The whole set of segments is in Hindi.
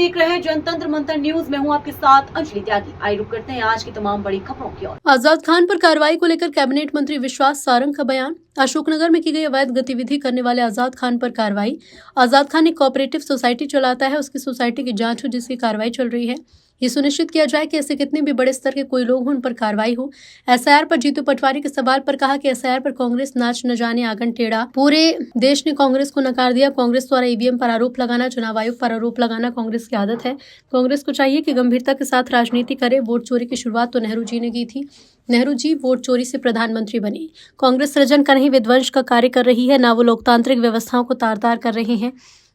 देख रहे हैं जनतंत्र मंत्र न्यूज। मैं हूं आपके साथ अंजलि त्यागी। आइए रुक करते हैं आज की तमाम बड़ी खबरों की ओर। आजाद खान पर कार्रवाई को लेकर कैबिनेट मंत्री विश्वास सारंग का बयान। अशोकनगर में की गई अवैध गतिविधि करने वाले आजाद खान पर कार्रवाई। आजाद खान एक कोऑपरेटिव सोसाइटी चलाता है, उसकी सोसाइटी की जांच हो, जिसकी कार्रवाई चल रही है। ये सुनिश्चित किया जाए कि ऐसे कितने भी बड़े स्तर के कोई लोग हों, उन पर कार्रवाई हो। एसआईआर पर जीतू पटवारी के सवाल पर कहा कि एसआईआर पर कांग्रेस नाच न जाने आंगन टेढ़ा। पूरे देश ने कांग्रेस को नकार दिया। कांग्रेस द्वारा ईवीएम पर आरोप लगाना, चुनाव आयोग पर आरोप लगाना कांग्रेस की आदत है। कांग्रेस को चाहिए कि गंभीरता के साथ राजनीति करे। वोट चोरी की शुरुआत तो नेहरू जी ने की थी। नेहरू जी वोट चोरी से प्रधानमंत्री बने। कांग्रेस सृजन का नहीं, विध्वंस का कार्य कर रही है। ना वो लोकतांत्रिक व्यवस्थाओं को तार-तार कर रहे हैं।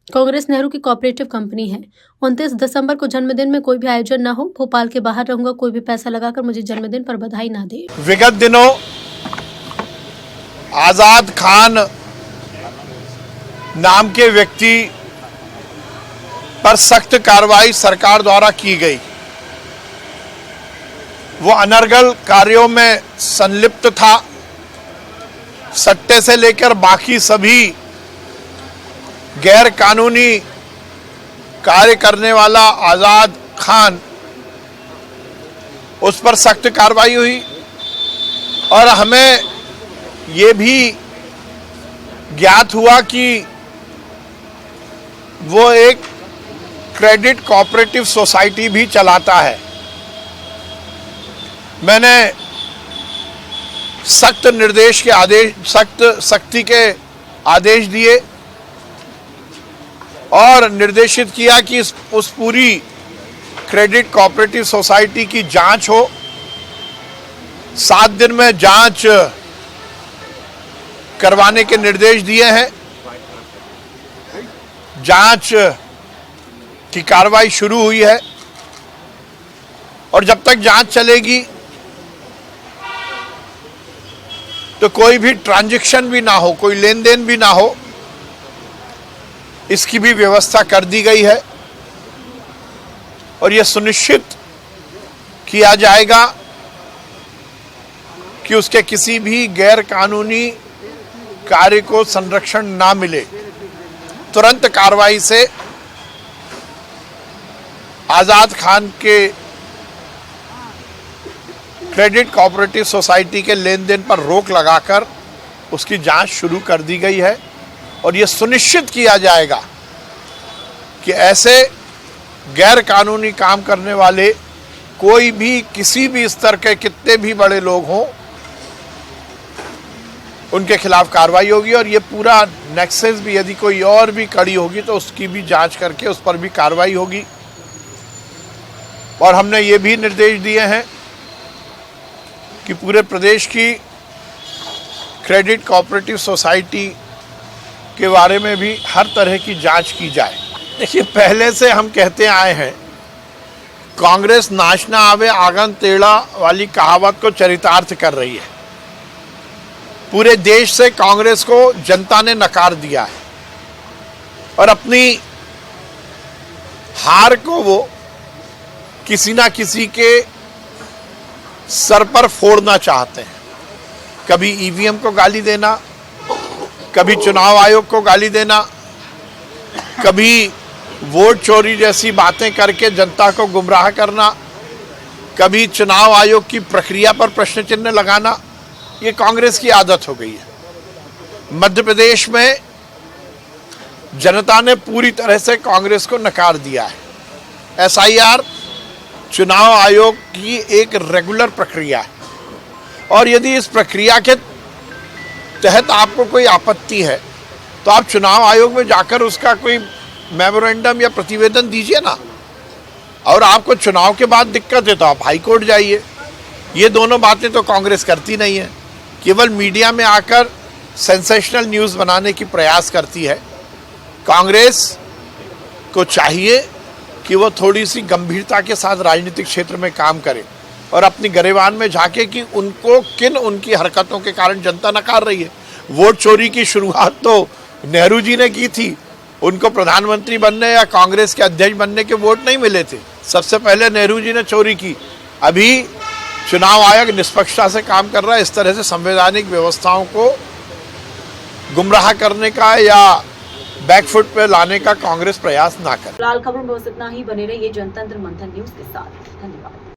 कांग्रेस नेहरू की कोऑपरेटिव कंपनी है। 29 दिसंबर को जन्मदिन में कोई भी आयोजन ना हो। भोपाल के बाहर रहूंगा, कोई भी पैसा लगाकर मुझे जन्मदिन पर बधाई ना दे। विगत दिनों आजाद खान नाम के व्यक्ति पर सख्त कार्रवाई सरकार द्वारा की गई। वो अनर्गल कार्यों में संलिप्त था। सट्टे से लेकर बाकी सभी गैर कानूनी कार्य करने वाला आजाद खान, उस पर सख्त कार्रवाई हुई। और हमें ये भी ज्ञात हुआ कि वो एक क्रेडिट कोऑपरेटिव सोसाइटी भी चलाता है। मैंने सख्ती के आदेश दिए और निर्देशित किया कि उस पूरी क्रेडिट कोऑपरेटिव सोसाइटी की जांच हो। 7 दिन में जांच करवाने के निर्देश दिए हैं। जांच की कार्रवाई शुरू हुई है और जब तक जांच चलेगी तो कोई भी ट्रांजैक्शन भी ना हो, कोई लेन देन भी ना हो, इसकी भी व्यवस्था कर दी गई है। और यह सुनिश्चित किया जाएगा कि उसके किसी भी गैर कानूनी कार्य को संरक्षण ना मिले। तुरंत कार्रवाई से आजाद खान के क्रेडिट कोऑपरेटिव सोसाइटी के लेन देन पर रोक लगाकर उसकी जांच शुरू कर दी गई है। और यह सुनिश्चित किया जाएगा कि ऐसे गैर कानूनी काम करने वाले कोई भी किसी भी स्तर के कितने भी बड़े लोग हों, उनके खिलाफ कार्रवाई होगी। और ये पूरा नेक्सस भी, यदि कोई और भी कड़ी होगी तो उसकी भी जांच करके उस पर भी कार्रवाई होगी। और हमने ये भी निर्देश दिए हैं कि पूरे प्रदेश की क्रेडिट कोऑपरेटिव सोसाइटी के बारे में भी हर तरह की जांच की जाए। देखिए, पहले से हम कहते आए हैं, कांग्रेस नाच ना आवे आंगन टेढ़ा वाली कहावत को चरितार्थ कर रही है। पूरे देश से कांग्रेस को जनता ने नकार दिया है और अपनी हार को वो किसी ना किसी के सर पर फोड़ना चाहते हैं। कभी ईवीएम को गाली देना, कभी चुनाव आयोग को गाली देना, कभी वोट चोरी जैसी बातें करके जनता को गुमराह करना, कभी चुनाव आयोग की प्रक्रिया पर प्रश्न चिन्ह लगाना। ये कांग्रेस की आदत हो गई है। मध्य प्रदेश में जनता ने पूरी तरह से कांग्रेस को नकार दिया है। एसआईआर चुनाव आयोग की एक रेगुलर प्रक्रिया है और यदि इस प्रक्रिया के तहत आपको कोई आपत्ति है तो आप चुनाव आयोग में जाकर उसका कोई मेमोरेंडम या प्रतिवेदन दीजिए ना। और आपको चुनाव के बाद दिक्कत है तो आप हाई कोर्ट जाइए। ये दोनों बातें तो कांग्रेस करती नहीं है, केवल मीडिया में आकर सेंसेशनल न्यूज़ बनाने की प्रयास करती है। कांग्रेस को चाहिए कि वो थोड़ी सी गंभीरता के साथ राजनीतिक क्षेत्र में काम करे और अपनी गरेबान में झांके कि उनको किन उनकी हरकतों के कारण जनता नकार रही है। वोट चोरी की शुरुआत तो नेहरू जी ने की थी। उनको प्रधानमंत्री बनने या कांग्रेस के अध्यक्ष बनने के वोट नहीं मिले थे। सबसे पहले नेहरू जी ने चोरी की। अभी चुनाव आयोग निष्पक्षता से काम कर रहा है। इस तरह से संवैधानिक व्यवस्थाओं को गुमराह करने का या बैकफुट पे लाने का कांग्रेस प्रयास ना करे। फिलहाल खबरों में बस इतना ही। बने रहिए जनतंत्र मंथन न्यूज के साथ। धन्यवाद।